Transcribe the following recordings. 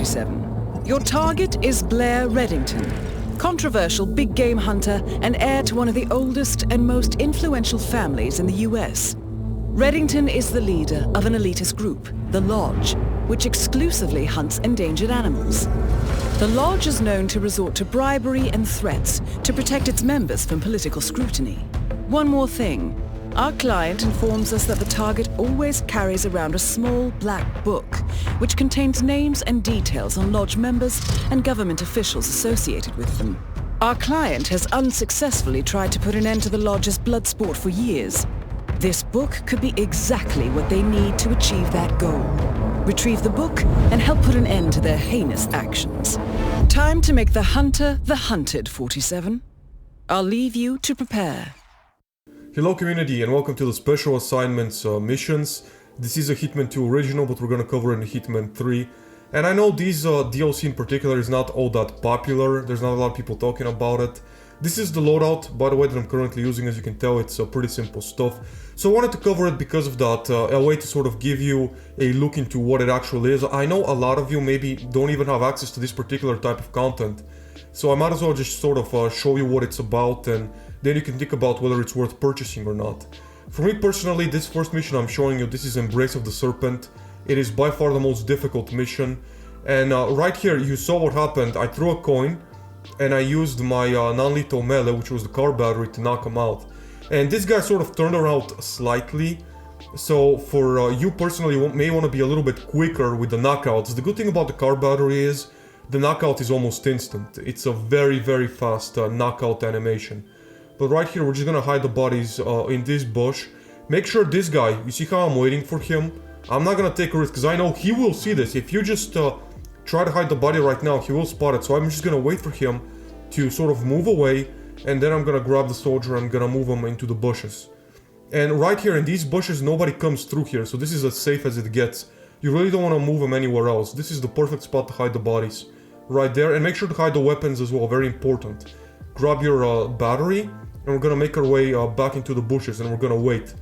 47. Your target is Blair Reddington, controversial big game hunter and heir to one of the oldest and most influential families in the US. Reddington is the leader of an elitist group, the Lodge, which exclusively hunts endangered animals. The Lodge is known to resort to bribery and threats to protect its members from political scrutiny. One more thing. Our client informs us that the target always carries around a small black book, which contains names and details on Lodge members and government officials associated with them. Our client has unsuccessfully tried to put an end to the Lodge's blood sport for years. This book could be exactly what they need to achieve that goal. Retrieve the book and help put an end to their heinous actions. Time to make the hunter the hunted, 47. I'll leave you to prepare. Hello community and welcome to the Special Assignments missions. This is a Hitman 2 original, but we're gonna cover it in Hitman 3. And I know these DLC in particular is not all that popular, there's not a lot of people talking about it. This is the loadout, by the way, that I'm currently using. As you can tell, it's pretty simple stuff. So I wanted to cover it because of that, a way to sort of give you a look into what it actually is. I know a lot of you maybe don't even have access to this particular type of content. So I might as well just sort of show you what it's about, and then you can think about whether it's worth purchasing or not. For me personally, this first mission I'm showing you, this is Embrace of the Serpent. It is by far the most difficult mission. And right here, you saw what happened. I threw a coin, and I used my non-lethal melee, which was the car battery, to knock him out. And this guy sort of turned around slightly. So for you personally, you may want to be a little bit quicker with the knockouts. The good thing about the car battery is the knockout is almost instant. It's a very, very fast knockout animation. But right here, we're just gonna hide the bodies in this bush. Make sure this guy, you see how I'm waiting for him? I'm not gonna take a risk, because I know he will see this. If you just try to hide the body right now, he will spot it. So I'm just gonna wait for him to sort of move away, and then I'm gonna grab the soldier and gonna move him into the bushes. And right here in these bushes, nobody comes through here, so this is as safe as it gets. You really don't wanna move him anywhere else. This is the perfect spot to hide the bodies. Right there, and make sure to hide the weapons as well, very important. Grab your battery, and we're gonna make our way back into the bushes, and we're gonna wait.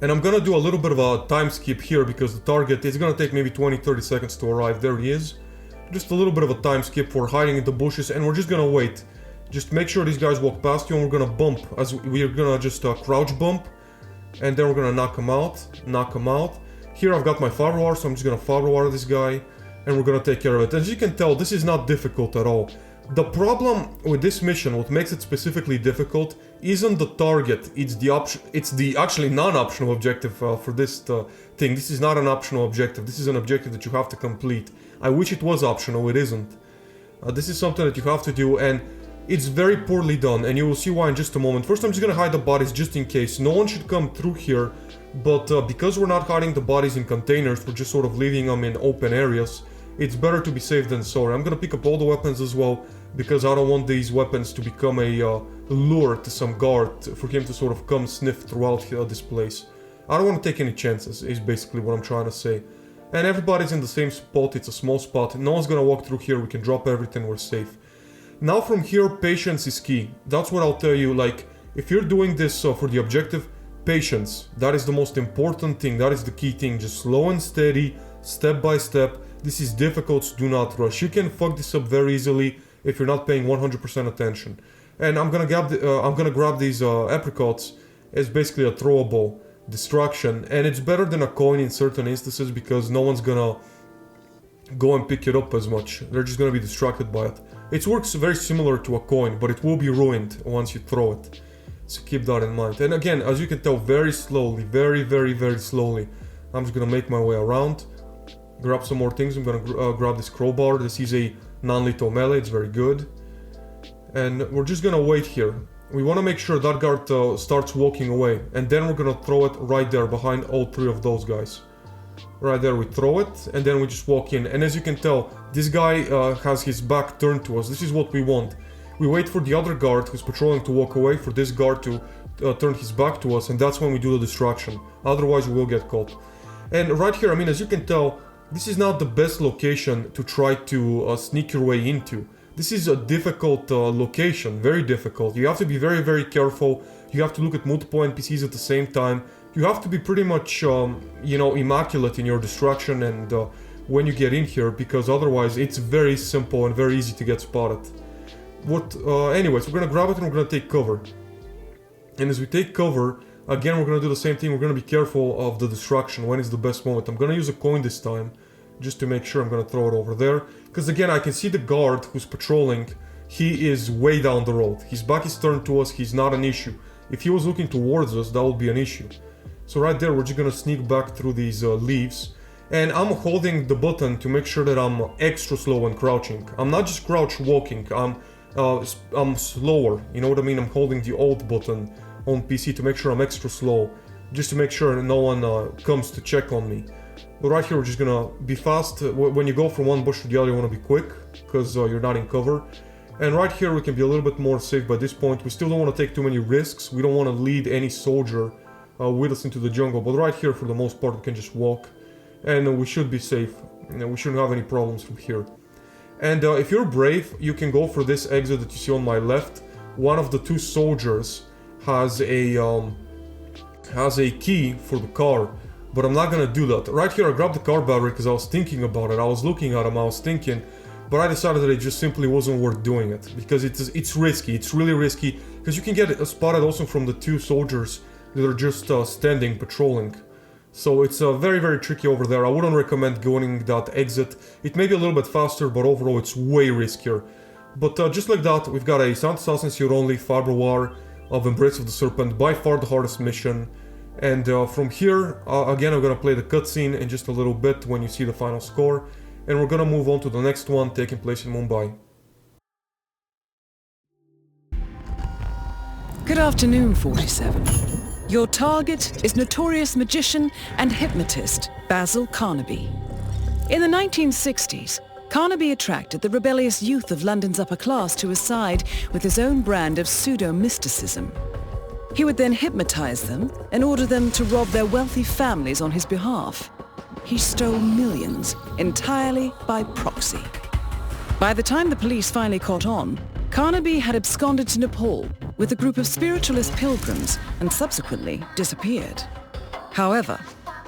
And I'm gonna do a little bit of a time skip here, because the target is gonna take maybe 20-30 seconds to arrive. There he is. Just a little bit of a time skip for hiding in the bushes, and we're just gonna wait. Just make sure these guys walk past you, and we're gonna bump, as we're gonna just crouch bump, and then we're gonna knock him out. Here I've got my fiber wire, so I'm just gonna fiber wire this guy, and we're gonna take care of it. As you can tell, this is not difficult at all. The problem with this mission, what makes it specifically difficult, isn't the target, it's the actually non-optional objective for this thing. This is not an optional objective, this is an objective that you have to complete. I wish it was optional, it isn't. This is something that you have to do, and it's very poorly done, and you will see why in just a moment. First, I'm just gonna hide the bodies just in case. No one should come through here, but because we're not hiding the bodies in containers, we're just sort of leaving them in open areas. It's better to be safe than sorry. I'm gonna pick up all the weapons as well, because I don't want these weapons to become a lure to some guard for him to sort of come sniff throughout this place. I don't want to take any chances, is basically what I'm trying to say. And everybody's in the same spot, it's a small spot. No one's gonna walk through here, we can drop everything, we're safe. Now from here, patience is key. That's what I'll tell you, like, if you're doing this for the objective, patience. That is the most important thing, that is the key thing. Just slow and steady, step by step. This is difficult, so do not rush. You can fuck this up very easily if you're not paying 100% attention. And I'm gonna grab these apricots as basically a throwable distraction, and it's better than a coin in certain instances because no one's gonna go and pick it up as much. They're just gonna be distracted by it. It works very similar to a coin, but it will be ruined once you throw it. So keep that in mind. And again, as you can tell, very slowly, very, very, very slowly. I'm just gonna make my way around, grab some more things. I'm gonna grab this crowbar. This is a non-lethal melee, it's very good. And we're just gonna wait here. We wanna make sure that guard starts walking away, and then we're gonna throw it right there behind all three of those guys. Right there we throw it, and then we just walk in. And as you can tell, this guy has his back turned to us. This is what we want. We wait for the other guard who's patrolling to walk away, for this guard to turn his back to us, and that's when we do the distraction. Otherwise we will get caught. And right here, I mean, as you can tell, this is not the best location to try to sneak your way into. This is a difficult location, very difficult. You have to be very, very careful. You have to look at multiple NPCs at the same time. You have to be pretty much, you know, immaculate in your distraction and when you get in here, because otherwise it's very simple and very easy to get spotted. Anyways, we're gonna grab it and we're gonna take cover. And as we take cover, again, we're gonna do the same thing. We're gonna be careful of the distraction. When is the best moment? I'm gonna use a coin this time, just to make sure. I'm gonna throw it over there. Because again, I can see the guard who's patrolling. He is way down the road. His back is turned to us. He's not an issue. If he was looking towards us, that would be an issue. So right there, we're just gonna sneak back through these leaves. And I'm holding the button to make sure that I'm extra slow when crouching. I'm not just crouch walking. I'm slower. You know what I mean? I'm holding the alt button on PC to make sure I'm extra slow, just to make sure no one comes to check on me. But right here, we're just gonna be fast. When you go from one bush to the other, you want to be quick, because you're not in cover. And right here, we can be a little bit more safe by this point. We still don't want to take too many risks. We don't want to lead any soldier with us into the jungle. But right here, for the most part, we can just walk. And we should be safe. We shouldn't have any problems from here. And if you're brave, you can go for this exit that you see on my left. One of the two soldiers has a key for the car, but I'm not gonna do that. Right here, I grabbed the car battery because I was thinking about it. I was looking at him, I was thinking, but I decided that it just simply wasn't worth doing it, because it's risky. It's really risky, because you can get spotted also from the two soldiers that are just standing, patrolling. So it's very, very tricky over there. I wouldn't recommend going that exit. It may be a little bit faster, but overall it's way riskier. But just like that, we've got a Sound Assassin's here only, Fiber War of Embrace of the Serpent, by far the hardest mission. And from here, again, I'm gonna play the cutscene in just a little bit when you see the final score. And we're gonna move on to the next one, taking place in Mumbai. Good afternoon, 47. Your target is notorious magician and hypnotist Basil Carnaby. In the 1960s, Carnaby attracted the rebellious youth of London's upper class to his side with his own brand of pseudo-mysticism. He would then hypnotize them and order them to rob their wealthy families on his behalf. He stole millions entirely by proxy. By the time the police finally caught on, Carnaby had absconded to Nepal with a group of spiritualist pilgrims and subsequently disappeared. However,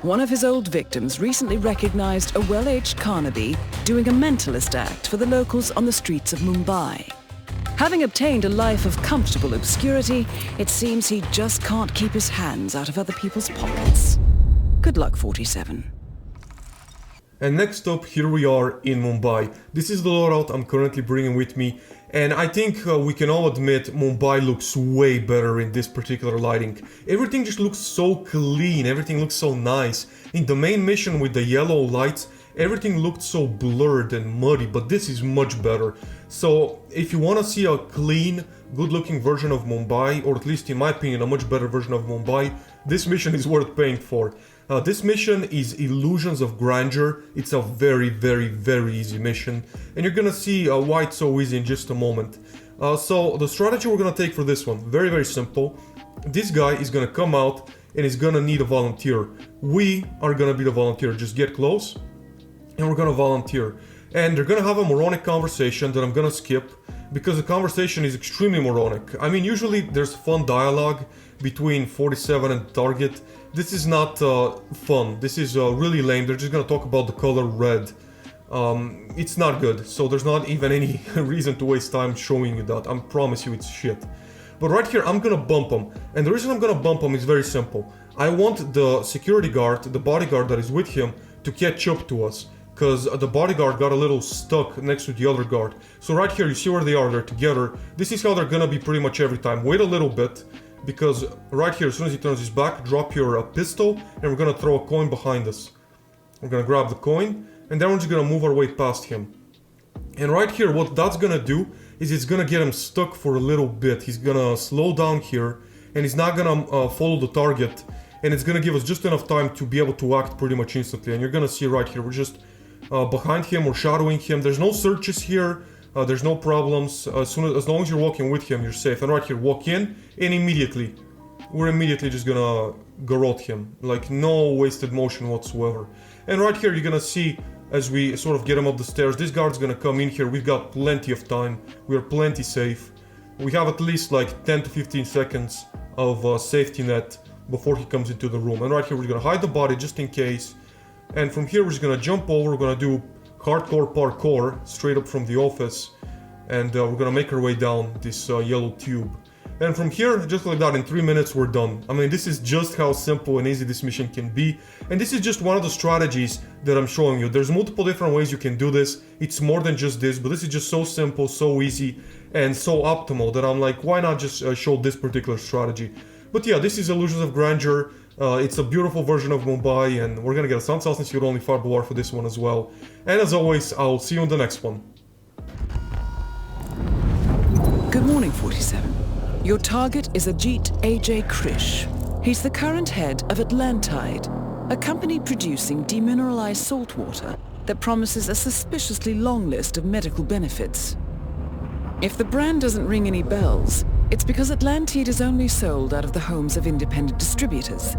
one of his old victims recently recognized a well-aged Carnaby doing a mentalist act for the locals on the streets of Mumbai. Having obtained a life of comfortable obscurity, it seems he just can't keep his hands out of other people's pockets. Good luck, 47. And next up, here we are in Mumbai. This is the loadout I'm currently bringing with me, and I think we can all admit Mumbai looks way better in this particular lighting. Everything just looks so clean, everything looks so nice. In the main mission with the yellow lights, everything looked so blurred and muddy, but this is much better. So if you want to see a clean, good-looking version of Mumbai, or at least in my opinion a much better version of Mumbai, this mission is worth paying for. This mission is Illusions of Grandeur. It's a very, very, very easy mission, and you're gonna see why it's so easy in just a moment. So the strategy we're gonna take for this one, very, very simple. This guy is gonna come out and is gonna need a volunteer. We are gonna be the volunteer. Just get close and we're gonna volunteer. And they're gonna have a moronic conversation that I'm gonna skip, because the conversation is extremely moronic. I mean, usually there's fun dialogue between 47 and the target. This is not fun. This is really lame. They're just gonna talk about the color red. It's not good, so there's not even any reason to waste time showing you that. I promise you it's shit. But right here, I'm gonna bump him. And the reason I'm gonna bump him is very simple. I want the security guard, the bodyguard that is with him, to catch up to us, because the bodyguard got a little stuck next to the other guard. So right here, you see where they are, they're together. This is how they're gonna be pretty much every time. Wait a little bit, because right here, as soon as he turns his back, drop your pistol, and we're gonna throw a coin behind us. We're gonna grab the coin, and then we're just gonna move our way past him. And right here, what that's gonna do is it's gonna get him stuck for a little bit. He's gonna slow down here, and he's not gonna follow the target, and it's gonna give us just enough time to be able to act pretty much instantly. And you're gonna see right here, we're just behind him, we're shadowing him. There's no searches here, there's no problems. As long as you're walking with him, you're safe. And right here, walk in, and immediately, we're immediately just gonna garrote him. Like, no wasted motion whatsoever. And right here, you're gonna see, as we sort of get him up the stairs, this guard's gonna come in here. We've got plenty of time. We are plenty safe. We have at least like 10 to 15 seconds of safety net before he comes into the room. And right here, we're gonna hide the body just in case. And from here we're just gonna jump over, we're gonna do hardcore parkour straight up from the office, and we're gonna make our way down this yellow tube. And from here, just like that, in 3 minutes we're done. I mean, this is just how simple and easy this mission can be. And this is just one of the strategies that I'm showing you. There's multiple different ways you can do this. It's more than just this, but this is just so simple, so easy, and so optimal that I'm like, why not just show this particular strategy? But yeah, this is Illusions of Grandeur. It's a beautiful version of Mumbai, and we're gonna get a Sun South Institute only 5 bar for this one as well. And as always, I'll see you in the next one. Good morning, 47. Your target is Ajit A.J. Krish. He's the current head of Atlantide, a company producing demineralized salt water that promises a suspiciously long list of medical benefits. If the brand doesn't ring any bells, it's because Atlantide is only sold out of the homes of independent distributors.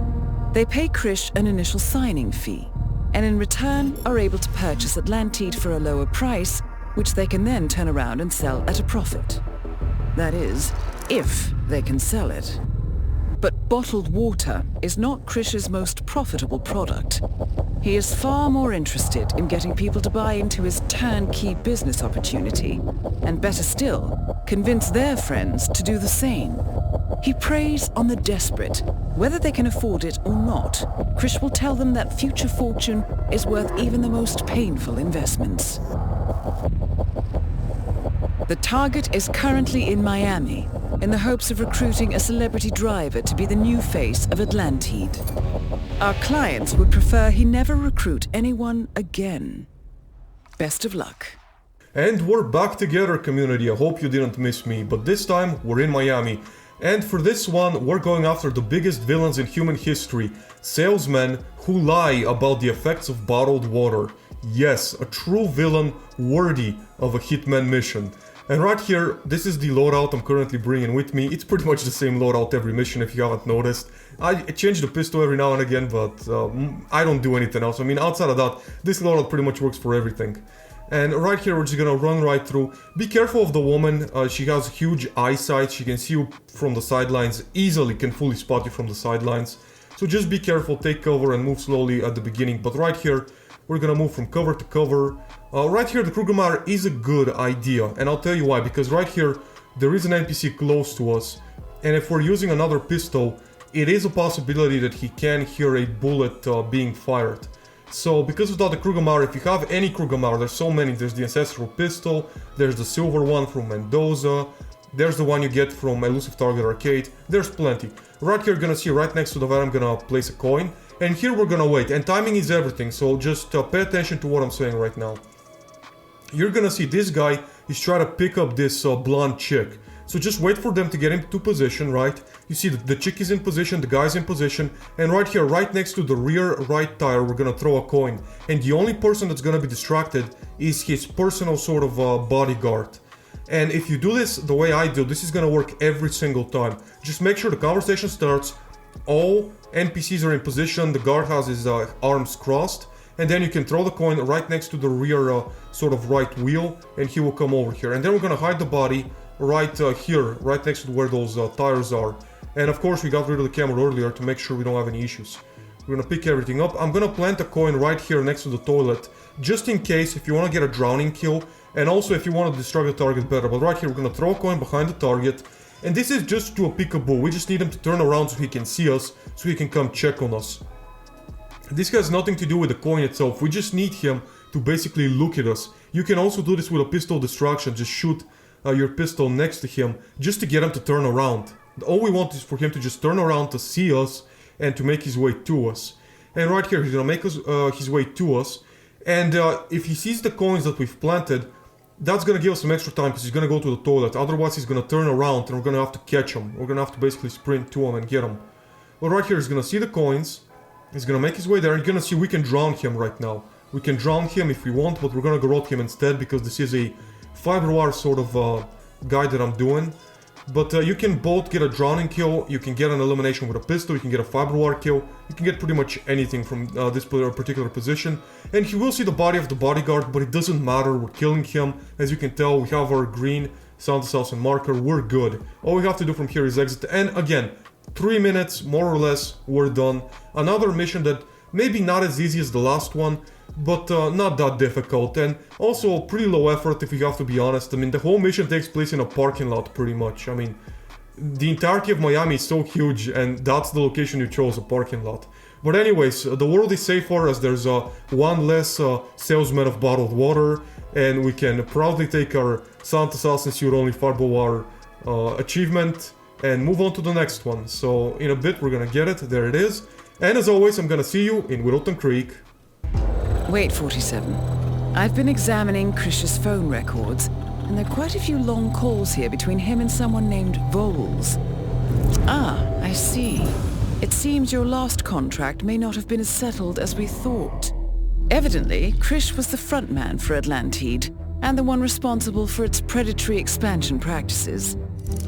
They pay Krish an initial signing fee, and in return are able to purchase Atlantide for a lower price, which they can then turn around and sell at a profit. That is, if they can sell it. But bottled water is not Krish's most profitable product. He is far more interested in getting people to buy into his turnkey business opportunity, and better still, convince their friends to do the same. He preys on the desperate. Whether they can afford it or not, Krish will tell them that future fortune is worth even the most painful investments. The target is currently in Miami, in the hopes of recruiting a celebrity driver to be the new face of Atlantide. Our clients would prefer he never recruit anyone again. Best of luck. And we're back together, community. I hope you didn't miss me, but this time we're in Miami. And for this one, we're going after the biggest villains in human history, salesmen who lie about the effects of bottled water. Yes, a true villain worthy of a Hitman mission. And right here, this is the loadout I'm currently bringing with me. It's pretty much the same loadout every mission if you haven't noticed. I change the pistol every now and again, but I don't do anything else. I mean, outside of that, this loadout pretty much works for everything. And right here, we're just gonna run right through. Be careful of the woman. She has huge eyesight. She can see you from the sidelines, easily can fully spot you from the sidelines. So just be careful, take cover and move slowly at the beginning. But right here, we're gonna move from cover to cover. Right here, the Krugermeyer is a good idea, and I'll tell you why. Because right here, there is an NPC close to us, and if we're using another pistol, it is a possibility that he can hear a bullet being fired. So because of that, the Krugermeyer, if you have any Krugermeyer, there's so many. There's the Ancestral Pistol, there's the silver one from Mendoza, there's the one you get from Elusive Target Arcade, there's plenty. Right here, you're gonna see right next to the van, I'm gonna place a coin, and here we're gonna wait, and timing is everything, so just pay attention to what I'm saying right now. You're gonna see this guy is trying to pick up this blonde chick. So just wait for them to get into position, right? You see the chick is in position, the guy's in position, and right here, right next to the rear right tire, we're gonna throw a coin. And the only person that's gonna be distracted is his personal sort of bodyguard. And if you do this the way I do, this is gonna work every single time. Just make sure the conversation starts, all NPCs are in position, the guard has his arms crossed, and then you can throw the coin right next to the rear sort of right wheel, and he will come over here. And then we're gonna hide the body right here, right next to where those tires are. And of course we got rid of the camera earlier to make sure we don't have any issues. We're gonna pick everything up. I'm gonna plant a coin right here next to the toilet, just in case if you wanna get a drowning kill, and also if you wanna distract the target better. But right here we're gonna throw a coin behind the target, and this is just to a peekaboo. We just need him to turn around so he can see us, so he can come check on us. This has nothing to do with the coin itself, we just need him to basically look at us. You can also do this with a pistol distraction, just shoot your pistol next to him, just to get him to turn around. All we want is for him to just turn around to see us, and to make his way to us. And right here, he's gonna make his way to us, and if he sees the coins that we've planted, that's gonna give us some extra time, because he's gonna go to the toilet, otherwise he's gonna turn around, and we're gonna have to catch him. We're gonna have to basically sprint to him and get him. But right here, he's gonna see the coins, he's gonna make his way there, and you're gonna see we can drown him right now. We can drown him if we want, but we're gonna garrote him instead, because this is a fiber wire sort of guide that I'm doing. But you can both get a drowning kill, you can get an elimination with a pistol, you can get a fiber wire kill, you can get pretty much anything from this particular position. And he will see the body of the bodyguard, but it doesn't matter, we're killing him. As you can tell, we have our green sound assassin marker, we're good. All we have to do from here is exit, and again, 3 minutes, more or less, we're done. Another mission that Maybe not as easy as the last one, but not that difficult, and also pretty low effort if you have to be honest. I mean, the whole mission takes place in a parking lot pretty much. I mean, the entirety of Miami is so huge, and that's the location you chose, a parking lot. But anyways, the world is safer as there's one less salesman of bottled water, and we can proudly take our Silent Assassin Suit Only Fireball achievement and move on to the next one. So in a bit we're gonna get it, there it is. And as always, I'm gonna see you in Whittleton Creek. Wait, 47. I've been examining Krish's phone records, and there are quite a few long calls here between him and someone named Voles. Ah, I see. It seems your last contract may not have been as settled as we thought. Evidently, Krish was the frontman for Atlantide, and the one responsible for its predatory expansion practices.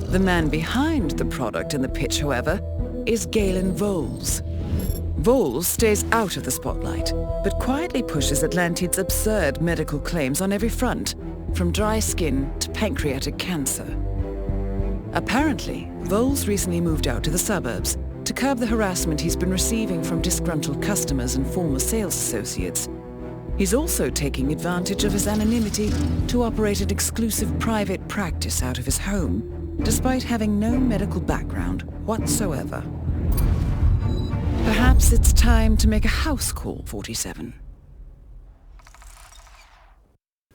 The man behind the product and the pitch, however, is Galen Voles. Voles stays out of the spotlight, but quietly pushes Atlantide's absurd medical claims on every front, from dry skin to pancreatic cancer. Apparently, Voles recently moved out to the suburbs to curb the harassment he's been receiving from disgruntled customers and former sales associates. He's also taking advantage of his anonymity to operate an exclusive private practice out of his home, despite having no medical background whatsoever. Perhaps it's time to make a house call, 47.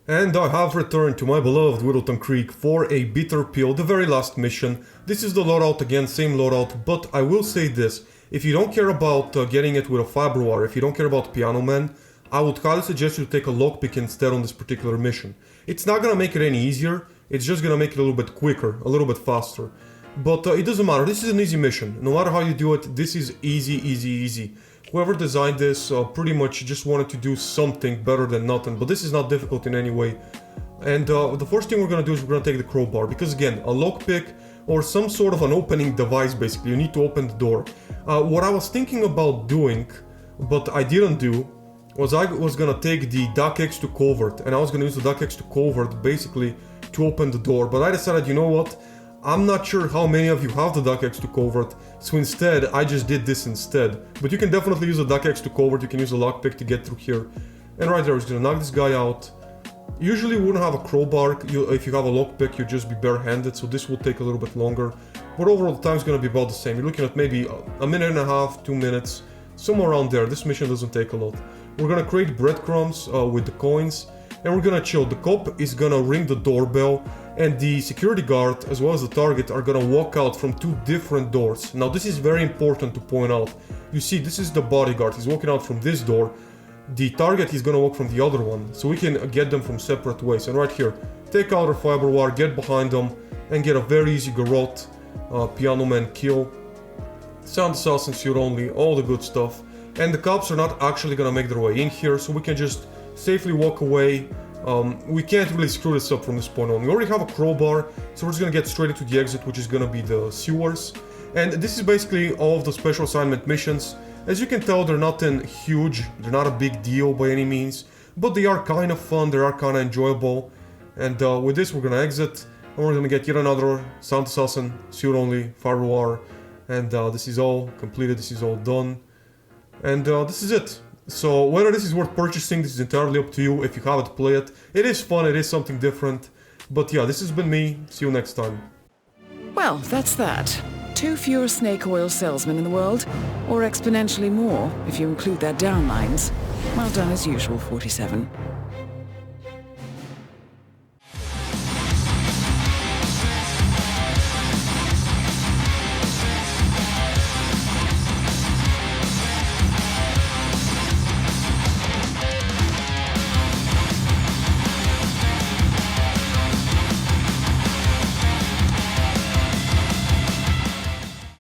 And I have returned to my beloved Whittleton Creek for a bitter pill, the very last mission. This is the loadout again, same loadout, but I will say this. If you don't care about getting it with a fiber wire, if you don't care about Piano Man, I would highly suggest you to take a lockpick instead on this particular mission. It's not gonna make it any easier, it's just gonna make it a little bit quicker, a little bit faster. But it doesn't matter, this is an easy mission. No matter how you do it, this is easy, easy, easy. Whoever designed this pretty much just wanted to do something better than nothing, but this is not difficult in any way. And the first thing we're gonna do is we're gonna take the crowbar, because again, a lockpick or some sort of an opening device basically, you need to open the door. What I was thinking about doing, but I didn't do, was I was gonna take the duck X to covert, and I was gonna use the duck X to covert basically to open the door, but I decided, you know what? I'm not sure how many of you have the duck X to covert, so instead I just did this instead. But you can definitely use the duck X to covert, you can use a lockpick to get through here. And right there, it's gonna knock this guy out. Usually you wouldn't have a crowbar, if you have a lockpick you'd just be barehanded, so this will take a little bit longer. But overall the time's gonna be about the same. You're looking at maybe a minute and a half, 2 minutes, somewhere around there. This mission doesn't take a lot. We're gonna create breadcrumbs with the coins, and we're gonna chill. The cop is gonna ring the doorbell, and the security guard as well as the target are gonna walk out from 2 different doors. Now this is very important to point out. You see, this is the bodyguard, he's walking out from this door. The target is gonna walk from the other one, so we can get them from separate ways. And right here, take out our fiber wire, get behind them, and get a very easy garrote, Piano Man kill. Silent Assassin Suit Only, all the good stuff. And the cops are not actually gonna make their way in here, so we can just safely walk away. We can't really screw this up from this point on. We already have a crowbar, so we're just gonna get straight into the exit, which is gonna be the sewers. And this is basically all of the special assignment missions. As you can tell, they're nothing huge, they're not a big deal by any means, but they are kind of fun, they are kind of enjoyable. And with this, we're gonna exit, and we're gonna get yet another Silent Assassin Suit Only Firewall. And this is all completed, this is all done. And this is it. So whether this is worth purchasing, this is entirely up to you. If you haven't played it, it is fun, it is something different. But yeah, this has been me. See you next time. Well, that's that. 2 fewer snake oil salesmen in the world, or exponentially more if you include their downlines. Well done as usual, 47.